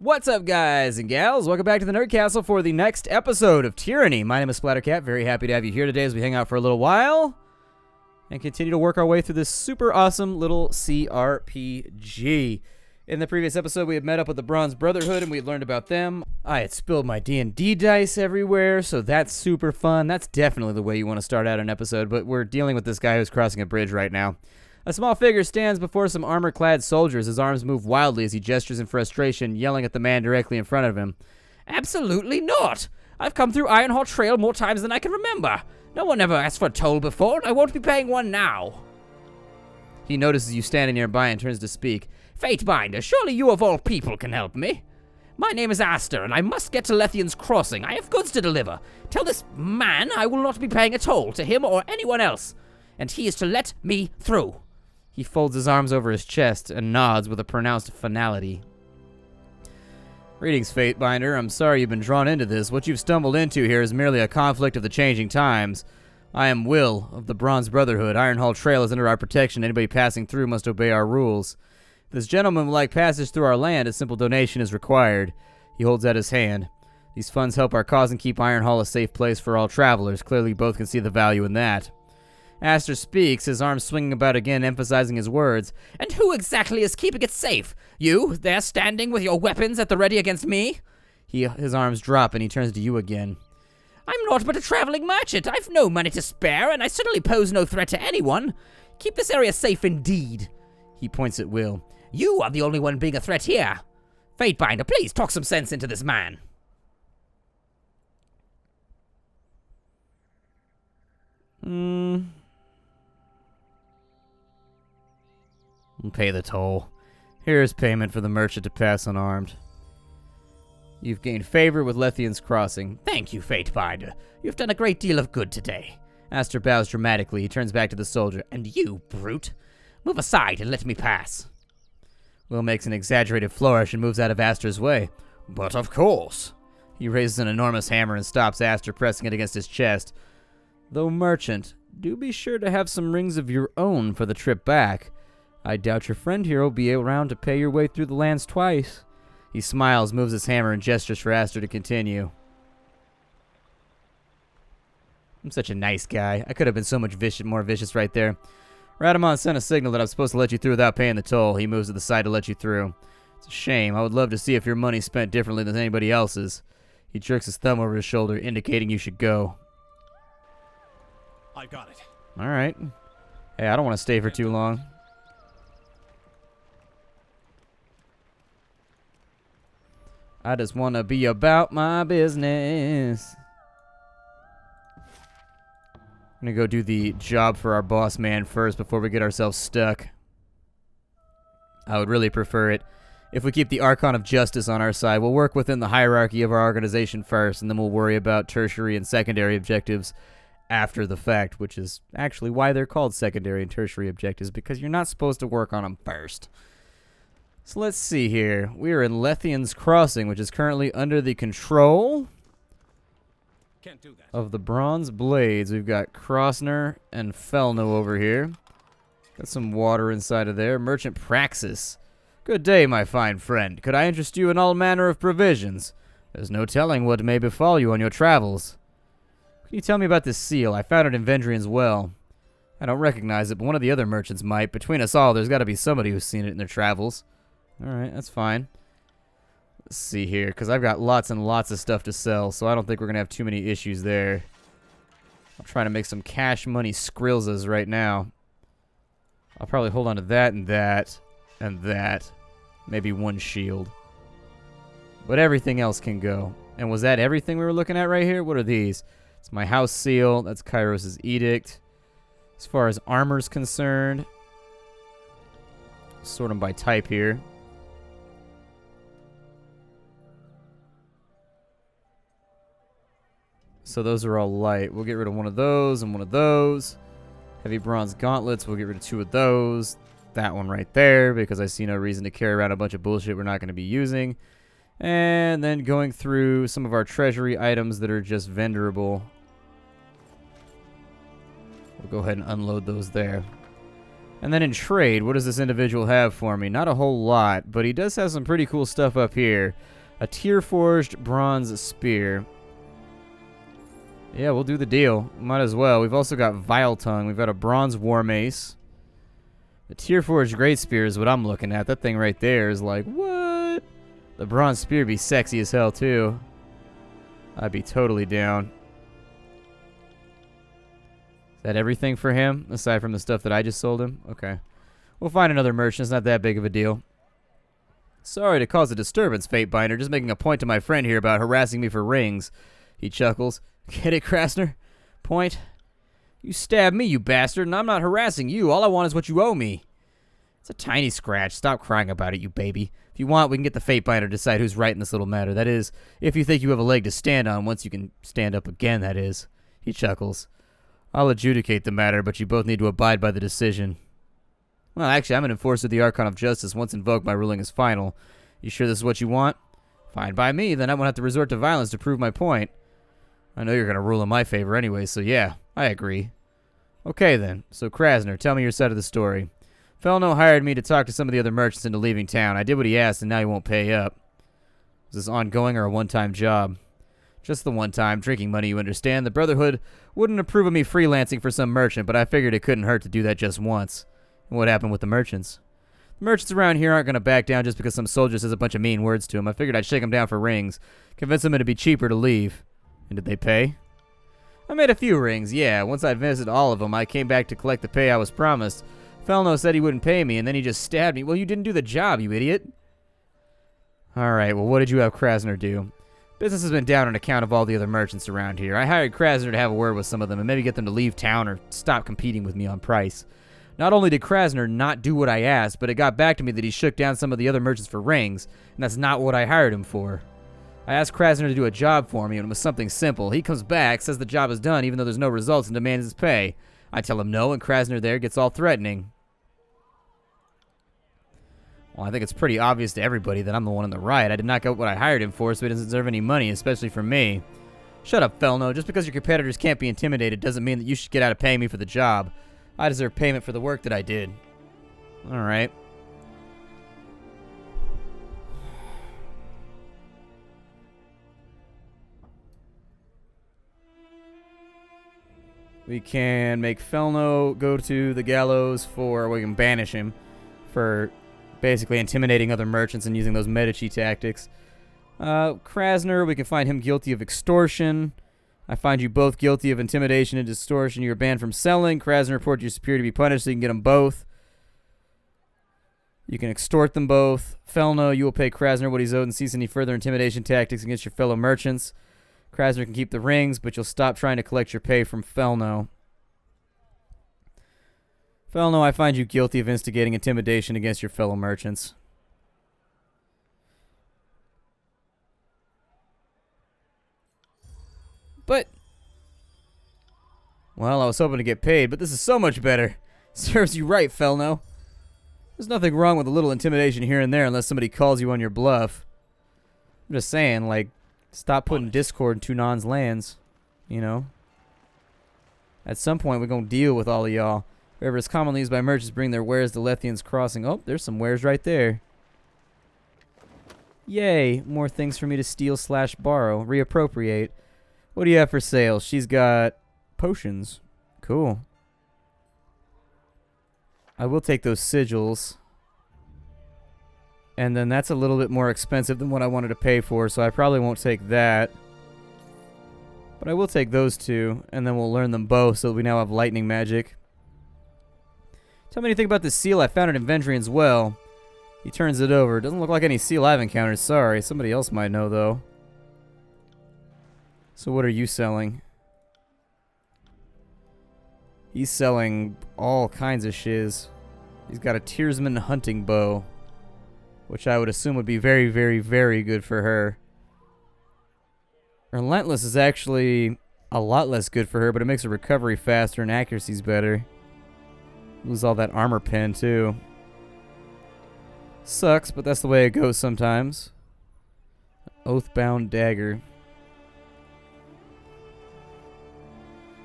What's up, guys and gals? Welcome back to the Nerd Castle for the next episode of Tyranny. My name is Splattercat. Very happy to have you here today as we hang out for a little while and continue to work our way through this super awesome little cRPG. In the previous episode, we had met up with the Bronze Brotherhood and we had learned about them. I had spilled my D&D dice everywhere, so that's super fun. That's definitely the way you want to start out an episode, but we're dealing with this guy who's crossing a bridge right now. A small figure stands before some armor-clad soldiers. His arms move wildly as he gestures in frustration, yelling at the man directly in front of him. Absolutely not! I've come through Ironhall Trail more times than I can remember. No one ever asked for a toll before, and I won't be paying one now. He notices you standing nearby and turns to speak. Fatebinder, surely you of all people can help me. My name is Aster, and I must get to Lethian's Crossing. I have goods to deliver. Tell this man I will not be paying a toll to him or anyone else, and he is to let me through. He folds his arms over his chest and nods with a pronounced finality. Greetings, Fatebinder. I'm sorry you've been drawn into this. What you've stumbled into here is merely a conflict of the changing times. I am Will, of the Bronze Brotherhood. Ironhall Trail is under our protection. Anybody passing through must obey our rules. If this gentleman would like passage through our land, a simple donation is required. He holds out his hand. These funds help our cause and keep Ironhall a safe place for all travelers. Clearly, both can see the value in that. Aster speaks, his arms swinging about again, emphasizing his words. And who exactly is keeping it safe? You, there standing with your weapons at the ready against me? His arms drop and he turns to you again. I'm naught but a traveling merchant. I've no money to spare, and I certainly pose no threat to anyone. Keep this area safe indeed. He points at Will. You are the only one being a threat here. Fatebinder, please talk some sense into this man. Pay the toll. Here is payment for the merchant to pass unarmed. You've gained favor with Lethian's Crossing. Thank you, Fatebinder. You've done a great deal of good today. Aster bows dramatically. He turns back to the soldier. And you, brute, move aside and let me pass. Will makes an exaggerated flourish and moves out of Aster's way. But of course. He raises an enormous hammer and stops Aster, pressing it against his chest. Though merchant, do be sure to have some rings of your own for the trip back. I doubt your friend here will be around to pay your way through the lands twice. He smiles, moves his hammer, and gestures for Aster to continue. I'm such a nice guy. I could have been so much more vicious right there. Radamon sent a signal that I'm supposed to let you through without paying the toll. He moves to the side to let you through. It's a shame. I would love to see if your money's spent differently than anybody else's. He jerks his thumb over his shoulder, indicating you should go. I got it. All right. Hey, I don't want to stay for too long. I just want to be about my business. I'm going to go do the job for our boss man first before we get ourselves stuck. I would really prefer it if we keep the Archon of Justice on our side. We'll work within the hierarchy of our organization first, and then we'll worry about tertiary and secondary objectives after the fact, which is actually why they're called secondary and tertiary objectives, because you're not supposed to work on them first. So let's see here. We are in Lethian's Crossing, which is currently under the control Can't do that. of the Bronze Blades. We've got Krosner and Felno over here. Got some water inside of there. Merchant Praxis. Good day, my fine friend. Could I interest you in all manner of provisions? There's no telling what may befall you on your travels. Can you tell me about this seal? I found it in Vendrian's well. I don't recognize it, but one of the other merchants might. Between us all, there's got to be somebody who's seen it in their travels. Alright, that's fine. Let's see here, because I've got lots and lots of stuff to sell, so I don't think we're going to have too many issues there. I'm trying to make some cash money skrillzas right now. I'll probably hold on to that and that and that. Maybe one shield. But everything else can go. And was that everything we were looking at right here? What are these? It's my house seal. That's Kairos' edict. As far as armor's concerned, sort them by type here. So those are all light. We'll get rid of one of those and one of those. Heavy bronze gauntlets. We'll get rid of two of those. That one right there, because I see no reason to carry around a bunch of bullshit we're not going to be using. And then going through some of our treasury items that are just vendorable. We'll go ahead and unload those there. And then in trade, what does this individual have for me? Not a whole lot, but he does have some pretty cool stuff up here. A tear-forged bronze spear. Yeah, we'll do the deal. Might as well. We've also got Vile Tongue. We've got a bronze war mace. The tear-forged great spear is what I'm looking at. That thing right there is like, what? The bronze spear would be sexy as hell, too. I'd be totally down. Is that everything for him, aside from the stuff that I just sold him? Okay. We'll find another merchant. It's not that big of a deal. Sorry to cause a disturbance, Fatebinder. Just making a point to my friend here about harassing me for rings. He chuckles. Get it, Krasner? Point? You stabbed me, you bastard, and I'm not harassing you. All I want is what you owe me. It's a tiny scratch. Stop crying about it, you baby. If you want, we can get the Fatebinder to decide who's right in this little matter. That is, if you think you have a leg to stand on once you can stand up again, that is. He chuckles. I'll adjudicate the matter, but you both need to abide by the decision. Well, actually, I'm an enforcer of the Archon of Justice. Once invoked, my ruling is final. You sure this is what you want? Fine by me, then I won't have to resort to violence to prove my point. I know you're going to rule in my favor anyway, so yeah, I agree. Okay then, so Krasner, tell me your side of the story. Felno hired me to talk to some of the other merchants into leaving town. I did what he asked, and now he won't pay up. Is this ongoing or a one-time job? Just the one time, drinking money, you understand. The Brotherhood wouldn't approve of me freelancing for some merchant, but I figured it couldn't hurt to do that just once. And what happened with the merchants? The merchants around here aren't going to back down just because some soldier says a bunch of mean words to him. I figured I'd shake them down for rings, convince them it'd be cheaper to leave. And did they pay? I made a few rings, yeah. Once I'd visited all of them, I came back to collect the pay I was promised. Felno said he wouldn't pay me, and then he just stabbed me. Well, you didn't do the job, you idiot. Alright, well, what did you have Krasner do? Business has been down on account of all the other merchants around here. I hired Krasner to have a word with some of them and maybe get them to leave town or stop competing with me on price. Not only did Krasner not do what I asked, but it got back to me that he shook down some of the other merchants for rings, and that's not what I hired him for. I asked Krasner to do a job for me, and it was something simple. He comes back, says the job is done even though there's no results, and demands his pay. I tell him no, and Krasner there gets all threatening. Well, I think it's pretty obvious to everybody that I'm the one in the right. I did not get what I hired him for, so he doesn't deserve any money, especially from me. Shut up, Felno. Just because your competitors can't be intimidated doesn't mean that you should get out of paying me for the job. I deserve payment for the work that I did. Alright. We can make Felno go to the gallows for, we can banish him for basically intimidating other merchants and using those Medici tactics. Krasner, we can find him guilty of extortion. I find you both guilty of intimidation and extortion. You're banned from selling. Krasner, report your superior to be punished so you can get them both. You can extort them both. Felno, you will pay Krasner what he's owed and cease any further intimidation tactics against your fellow merchants. Krasner can keep the rings, but you'll stop trying to collect your pay from Felno. Felno, I find you guilty of instigating intimidation against your fellow merchants. But, well, I was hoping to get paid, but this is so much better. Serves you right, Felno. There's nothing wrong with a little intimidation here and there unless somebody calls you on your bluff. I'm just saying, like, stop putting discord in Tunan's lands, you know? At some point, we're going to deal with all of y'all. Wherever is commonly used by merchants bring their wares to Lethian's crossing. Oh, there's some wares right there. Yay, more things for me to steal / borrow. Reappropriate. What do you have for sale? She's got potions. Cool. I will take those sigils. And then that's a little bit more expensive than what I wanted to pay for, so I probably won't take that. But I will take those two, and then we'll learn them both so that we now have lightning magic. Tell me anything about this seal. I found it in Vendrian's well. He turns it over. Doesn't look like any seal I've encountered. Sorry. Somebody else might know, though. So what are you selling? He's selling all kinds of shiz. He's got a Tearsman hunting bow, which I would assume would be very, very, very good for her. Relentless is actually a lot less good for her, but it makes her recovery faster and accuracy's better. Lose all that armor pen, too. Sucks, but that's the way it goes sometimes. Oathbound dagger.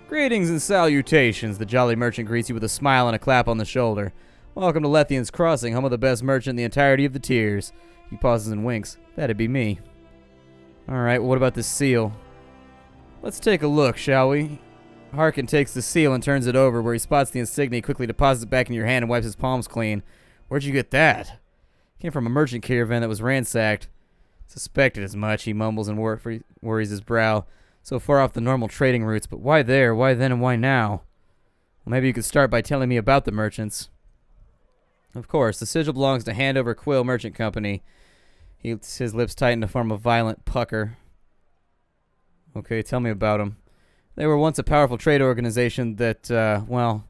Greetings and salutations. The jolly merchant greets you with a smile and a clap on the shoulder. Welcome to Lethian's Crossing, home of the best merchant in the entirety of the tiers. He pauses and winks. That'd be me. Alright, what about this seal? Let's take a look, shall we? Harkin takes the seal and turns it over. Where he spots the insignia, he quickly deposits it back in your hand and wipes his palms clean. Where'd you get that? Came from a merchant caravan that was ransacked. Suspected as much, he mumbles and worries his brow. So far off the normal trading routes, but why there, why then, and why now? Well, maybe you could start by telling me about the merchants. Of course, the sigil belongs to Handover Quill Merchant Company. His lips tighten to form a violent pucker. Okay, tell me about them. They were once a powerful trade organization that, well,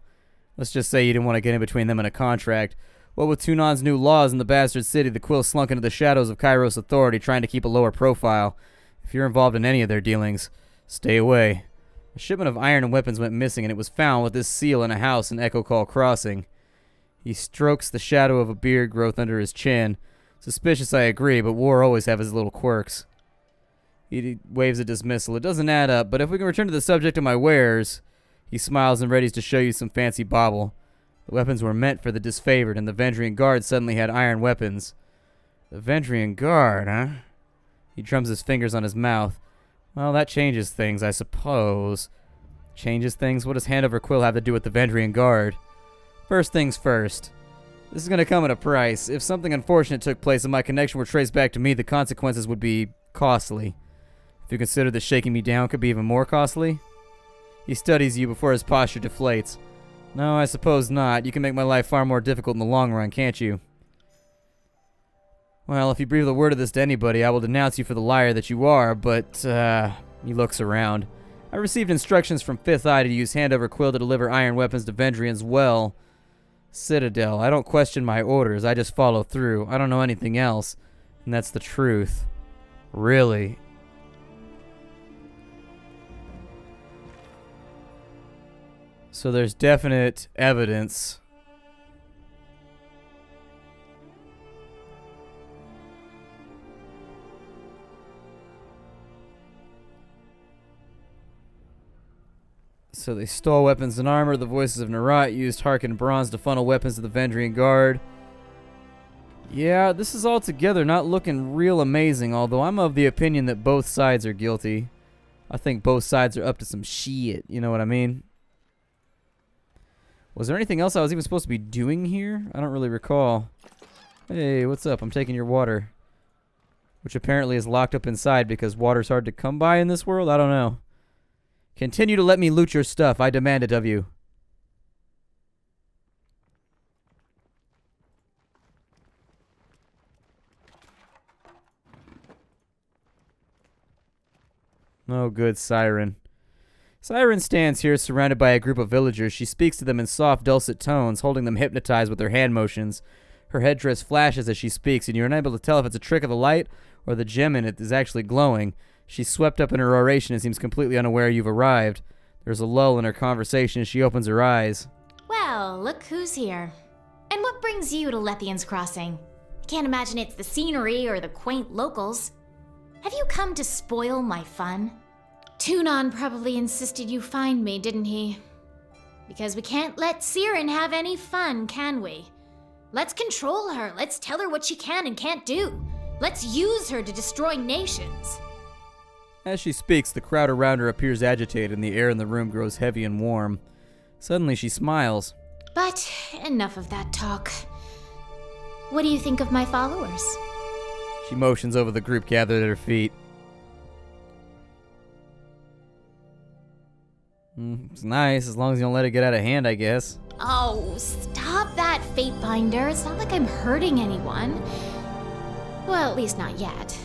let's just say you didn't want to get in between them and a contract. What with Tunan's new laws in the bastard city, the Quill slunk into the shadows of Cairo's authority, trying to keep a lower profile. If you're involved in any of their dealings, stay away. A shipment of iron and weapons went missing, and it was found with this seal in a house in Echo Call Crossing. He strokes the shadow of a beard growth under his chin. Suspicious, I agree, but war always have his little quirks. He waves a dismissal. It doesn't add up, but if we can return to the subject of my wares... He smiles and readies to show you some fancy bauble. The weapons were meant for the disfavored, and the Vendrian Guard suddenly had iron weapons. The Vendrian Guard, huh? He drums his fingers on his mouth. Well, that changes things, I suppose. Changes things? What does Handover Quill have to do with the Vendrian Guard? First things first. This is going to come at a price. If something unfortunate took place and my connection were traced back to me, the consequences would be costly. If you consider that shaking me down could be even more costly? He studies you before his posture deflates. No, I suppose not. You can make my life far more difficult in the long run, can't you? Well, if you breathe a word of this to anybody, I will denounce you for the liar that you are, but, he looks around. I received instructions from Fifth Eye to use Handover Quill to deliver iron weapons to Vendrian's well. Citadel. I don't question my orders, I just follow through. I don't know anything else, and that's the truth. Really? So there's definite evidence. So they stole weapons and armor. The voices of Narat used Harkin Bronze to funnel weapons to the Vendrian Guard. Yeah, this is altogether not looking real amazing, although I'm of the opinion that both sides are guilty. I think both sides are up to some shit, you know what I mean? Was there anything else I was even supposed to be doing here? I don't really recall. Hey, what's up? I'm taking your water. Which apparently is locked up inside because water's hard to come by in this world? I don't know. Continue to let me loot your stuff. I demand it of you. Oh, good, Sirin. Sirin stands here surrounded by a group of villagers. She speaks to them in soft, dulcet tones, holding them hypnotized with her hand motions. Her headdress flashes as she speaks, and you're unable to tell if it's a trick of the light or the gem in it is actually glowing. She's swept up in her oration and seems completely unaware you've arrived. There's a lull in her conversation as she opens her eyes. Well, look who's here. And what brings you to Lethian's Crossing? Can't imagine it's the scenery or the quaint locals. Have you come to spoil my fun? Tunan probably insisted you find me, didn't he? Because we can't let Sirin have any fun, can we? Let's control her. Let's tell her what she can and can't do. Let's use her to destroy nations. As she speaks, the crowd around her appears agitated and the air in the room grows heavy and warm. Suddenly she smiles. But enough of that talk. What do you think of my followers? She motions over the group gathered at her feet. It's nice, as long as you don't let it get out of hand, I guess. Oh, stop that, Fate Binder. It's not like I'm hurting anyone. Well, at least not yet.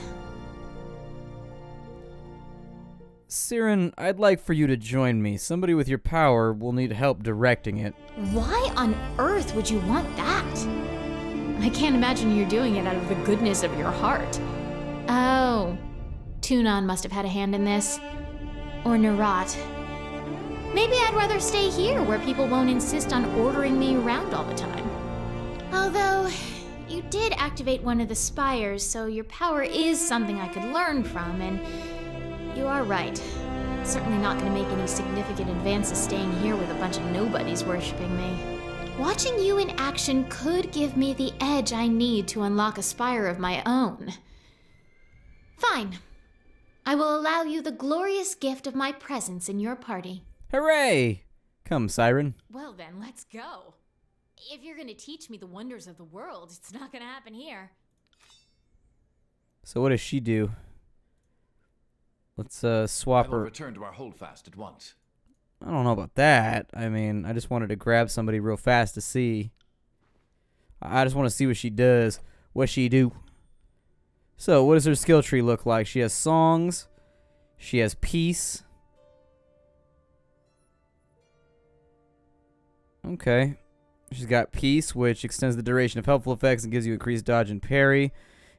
Sirin, I'd like for you to join me. Somebody with your power will need help directing it. Why on earth would you want that? I can't imagine you're doing it out of the goodness of your heart. Oh, Tunan must have had a hand in this. Or Narat. Maybe I'd rather stay here where people won't insist on ordering me around all the time. Although, you did activate one of the spires, so your power is something I could learn from, and you are right. Certainly not going to make any significant advances staying here with a bunch of nobodies worshipping me. Watching you in action could give me the edge I need to unlock a spire of my own. Fine. I will allow you the glorious gift of my presence in your party. Hooray! Come, Sirin. Well then, let's go. If you're gonna teach me the wonders of the world, it's not gonna happen here. So what does she do? Let's swap I will her. return to our holdfast at once. I don't know about that. I mean, I just wanted to grab somebody real fast to see. I just want to see what she does. What she do. So, what does her skill tree look like? She has songs. She has peace. Okay. She's got peace, which extends the duration of helpful effects and gives you increased dodge and parry.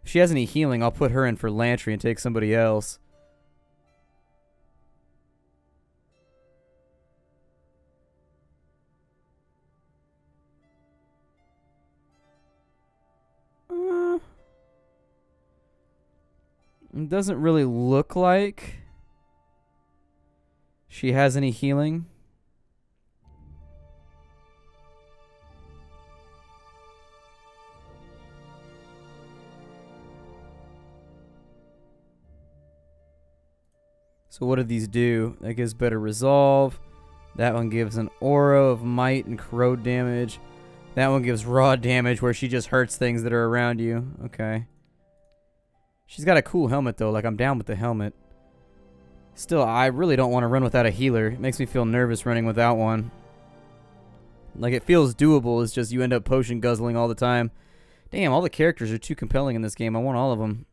If she has any healing, I'll put her in for Lantry and take somebody else. It doesn't really look like she has any healing. So what do these do? That gives better resolve. That one gives an aura of might and corrode damage. That one gives raw damage where she just hurts things that are around you. Okay. She's got a cool helmet, though. Like, I'm down with the helmet. Still, I really don't want to run without a healer. It makes me feel nervous running without one. Like, it feels doable. It's just you end up potion guzzling all the time. Damn, all the characters are too compelling in this game. I want all of them.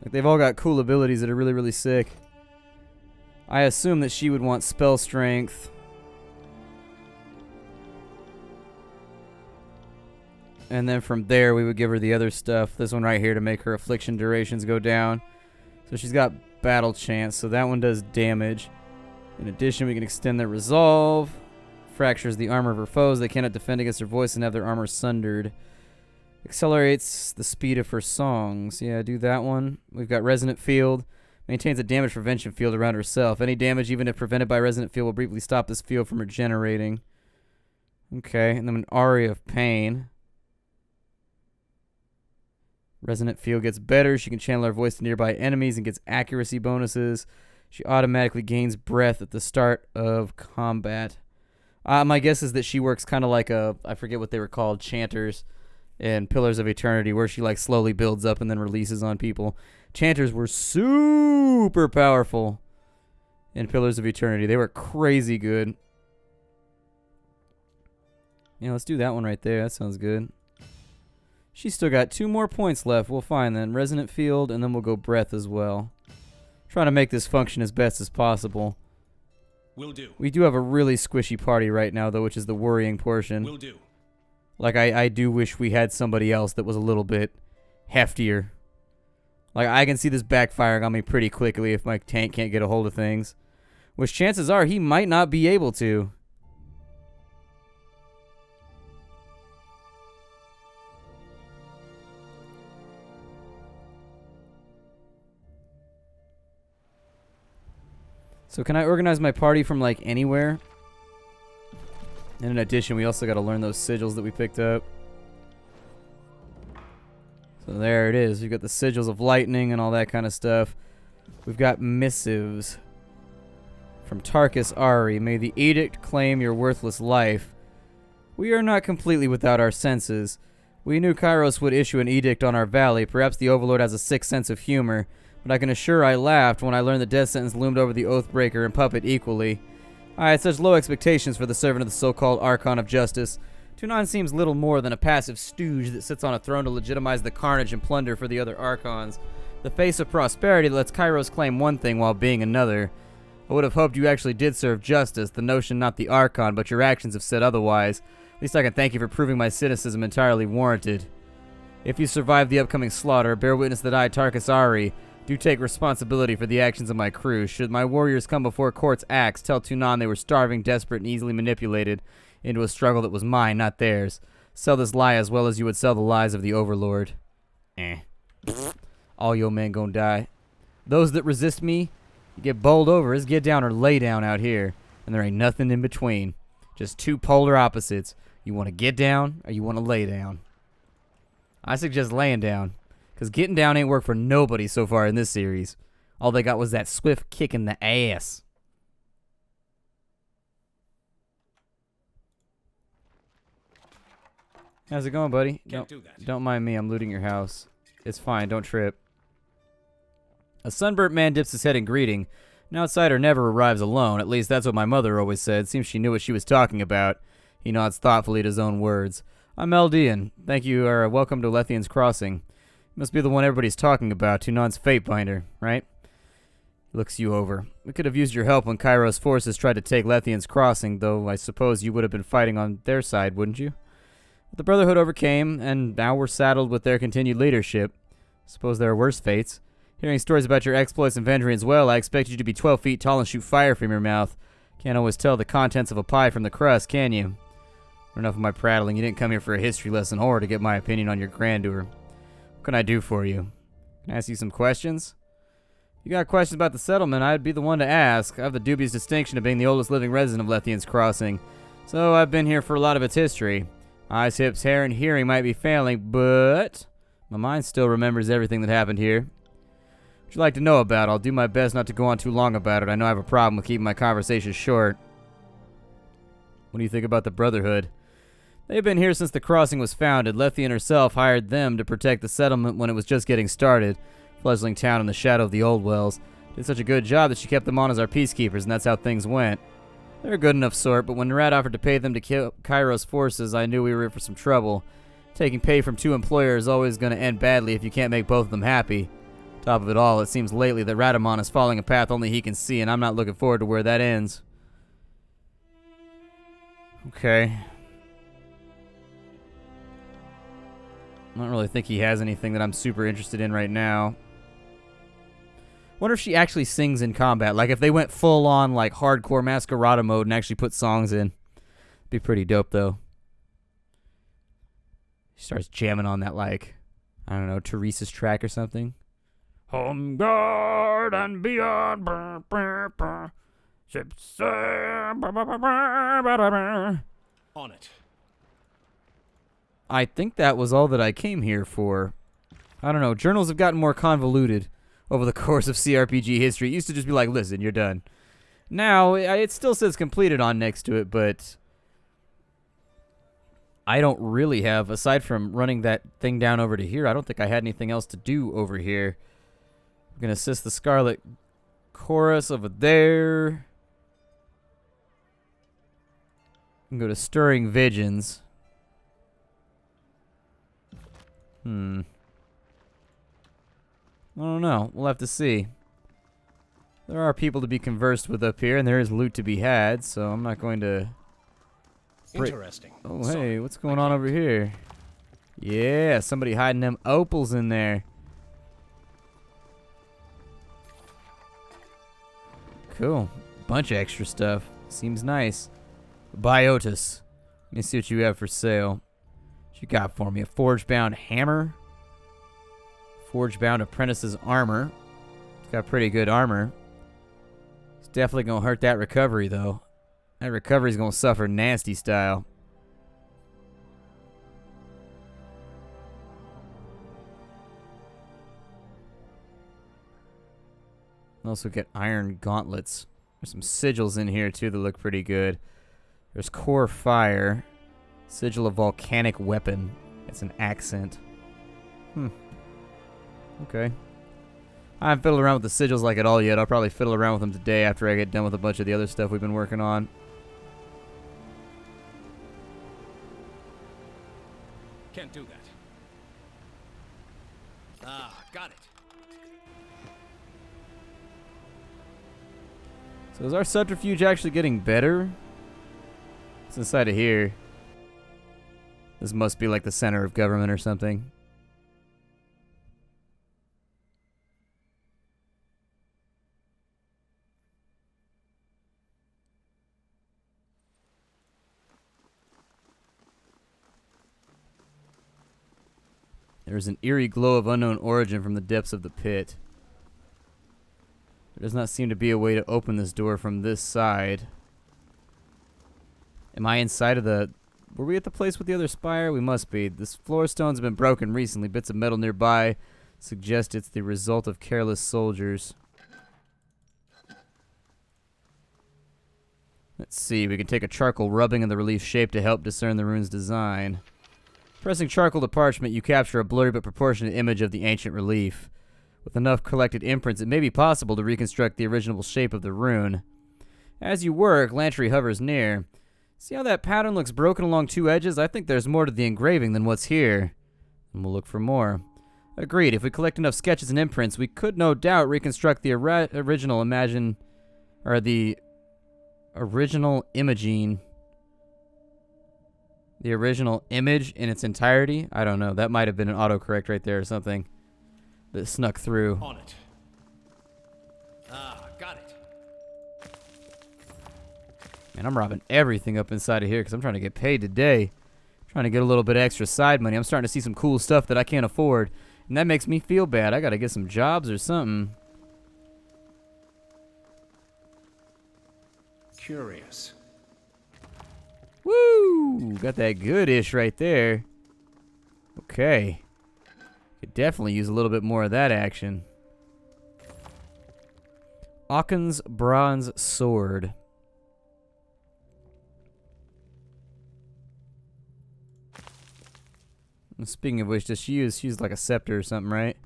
Like, they've all got cool abilities that are really, really sick. I assume that she would want spell strength. And then from there, we would give her the other stuff. This one right here to make her affliction durations go down. So she's got battle chance, so that one does damage. In addition, we can extend their resolve. Fractures the armor of her foes. They cannot defend against her voice and have their armor sundered. Accelerates the speed of her songs. Yeah, do that one. We've got Resonant Field. Maintains a damage prevention field around herself. Any damage, even if prevented by Resonant Field, will briefly stop this field from regenerating. Okay, and then an Aria of Pain. Resonant Field gets better. She can channel her voice to nearby enemies and gets accuracy bonuses. She automatically gains breath at the start of combat. My guess is that she works kind of like I forget what they were called, chanters in Pillars of Eternity, where she like slowly builds up and then releases on people. Chanters were super powerful in Pillars of Eternity. They were crazy good. Yeah, let's do that one right there. That sounds good. She's still got 2 more points left. We'll find then Resonant Field, and then we'll go Breath as well. Trying to make this function as best as possible. Will do. We do have a really squishy party right now, though, which is the worrying portion. Will do. Like, I do wish we had somebody else that was a little bit heftier. Like, I can see this backfiring on me pretty quickly if my tank can't get a hold of things. Which chances are he might not be able to. So can I organize my party from, like, anywhere? And in addition, we also got to learn those sigils that we picked up. So there it is. We've got the sigils of lightning and all that kind of stuff. We've got missives. From Tarkus Ari. May the edict claim your worthless life. We are not completely without our senses. We knew Kairos would issue an edict on our valley. Perhaps the Overlord has a sick sense of humor. But I can assure I laughed when I learned the death sentence loomed over the Oathbreaker and Puppet equally. I had such low expectations for the servant of the so-called Archon of Justice. Tunon seems little more than a passive stooge that sits on a throne to legitimize the carnage and plunder for the other Archons. The face of prosperity that lets Kairos claim one thing while being another. I would have hoped you actually did serve justice, the notion not the Archon, but your actions have said otherwise. At least I can thank you for proving my cynicism entirely warranted. If you survive the upcoming slaughter, bear witness that I, Tarkus Ari, do take responsibility for the actions of my crew. Should my warriors come before court's axe, tell Tunon they were starving, desperate, and easily manipulated into a struggle that was mine, not theirs. Sell this lie as well as you would sell the lies of the Overlord. All your men gonna die. Those that resist me, you get bowled over. It's get down or lay down out here. And there ain't nothing in between. Just two polar opposites. You want to get down or you want to lay down. I suggest laying down. Because getting down ain't worked for nobody so far in this series. All they got was that swift kick in the ass. How's it going, buddy? Can't do that. Don't mind me. I'm looting your house. It's fine. Don't trip. A sunburnt man dips his head in greeting. An outsider never arrives alone. At least that's what my mother always said. Seems she knew what she was talking about. He nods thoughtfully at his own words. I'm Eldian. Thank you. Welcome to Lethian's Crossing. You must be the one everybody's talking about. Tunan's Fatebinder, right? He looks you over. We could have used your help when Cairo's forces tried to take Lethian's Crossing, though I suppose you would have been fighting on their side, wouldn't you? But the Brotherhood overcame, and now we're saddled with their continued leadership. Suppose there are worse fates. Hearing stories about your exploits in Vendry as well, I expect you to be 12 feet tall and shoot fire from your mouth. Can't always tell the contents of a pie from the crust, can you? Enough of my prattling. You didn't come here for a history lesson or to get my opinion on your grandeur. What can I do for you? Can I ask you some questions? If you got questions about the settlement, I'd be the one to ask. I have the dubious distinction of being the oldest living resident of Lethian's Crossing, so I've been here for a lot of its history. Eyes, hips, hair, and hearing might be failing, but my mind still remembers everything that happened here. What you like to know about? I'll do my best not to go on too long about it. I know I have a problem with keeping my conversations short. What do you think about the Brotherhood? They've been here since the crossing was founded. Lethian herself hired them to protect the settlement when it was just getting started. Fledgling town in the shadow of the old wells. Did such a good job that she kept them on as our peacekeepers, and that's how things went. They're a good enough sort, but when Nerad offered to pay them to kill Cairo's forces, I knew we were in for some trouble. Taking pay from two employers is always going to end badly if you can't make both of them happy. Top of it all, it seems lately that Radamon is following a path only he can see, and I'm not looking forward to where that ends. Okay. I don't really think he has anything that I'm super interested in right now. Wonder if she actually sings in combat. Like if they went full on like hardcore Masquerada mode and actually put songs in. Be pretty dope though. She starts jamming on that like, I don't know, Teresa's track or something. Home guard and beyond. Ships. On it. I think that was all that I came here for. I don't know. Journals have gotten more convoluted over the course of cRPG history. It used to just be like, listen, you're done. Now, it still says completed on next to it, but I don't really have, aside from running that thing down over to here, I don't think I had anything else to do over here. I'm going to assist the Scarlet Chorus over there. I can go to Stirring Visions. I don't know. We'll have to see. There are people to be conversed with up here, and there is loot to be had, so I'm not going to... Interesting. Oh, Sorry, hey, what's going on over here? Yeah, somebody hiding them opals in there. Cool. Bunch of extra stuff. Seems nice. Biotis. Let me see what you have for sale. What you got for me? A forge-bound hammer? Forge-bound apprentice's armor. It's got pretty good armor. It's definitely going to hurt that recovery, though. That recovery's going to suffer nasty style. Also get iron gauntlets. There's some sigils in here, too, that look pretty good. There's core fire. Sigil of volcanic weapon. It's an accent. Okay. I haven't fiddled around with the sigils like at all yet. I'll probably fiddle around with them today after I get done with a bunch of the other stuff we've been working on. Can't do that. Ah, got it. So is our subterfuge actually getting better? It's inside of here. This must be like the center of government or something. There's an eerie glow of unknown origin from the depths of the pit. There does not seem to be a way to open this door from this side. Am I inside of the... Were we at the place with the other spire? We must be. This floor stone's been broken recently. Bits of metal nearby suggest it's the result of careless soldiers. Let's see. We can take a charcoal rubbing in the relief shape to help discern the rune's design. Pressing charcoal to parchment, you capture a blurry but proportionate image of the ancient relief. With enough collected imprints, it may be possible to reconstruct the original shape of the rune. As you work, Lantry hovers near. See how that pattern looks broken along two edges? I think there's more to the engraving than what's here. And we'll look for more. Agreed. If we collect enough sketches and imprints, we could no doubt reconstruct the original imagine... or the original imaging... The original image in its entirety? I don't know. That might have been an autocorrect right there or something that snuck through. On it. Ah, got it. Man, I'm robbing everything up inside of here because I'm trying to get paid today. Trying to get a little bit of extra side money. I'm starting to see some cool stuff that I can't afford. And that makes me feel bad. I got to get some jobs or something. Curious. Woo! Got that good-ish right there. Okay. Could definitely use a little bit more of that action. Ocken's bronze sword. Speaking of which, does she use like a scepter or something, right?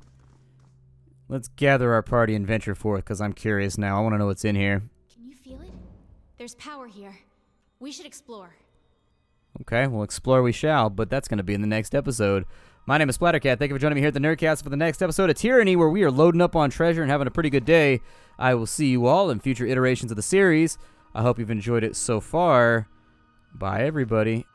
Let's gather our party and venture forth, because I'm curious now. I want to know what's in here. Can you feel it? There's power here. We should explore. Okay, well, explore we shall, but that's going to be in the next episode. My name is Splattercat. Thank you for joining me here at the Nerdcast for the next episode of Tyranny, where we are loading up on treasure and having a pretty good day. I will see you all in future iterations of the series. I hope you've enjoyed it so far. Bye, everybody.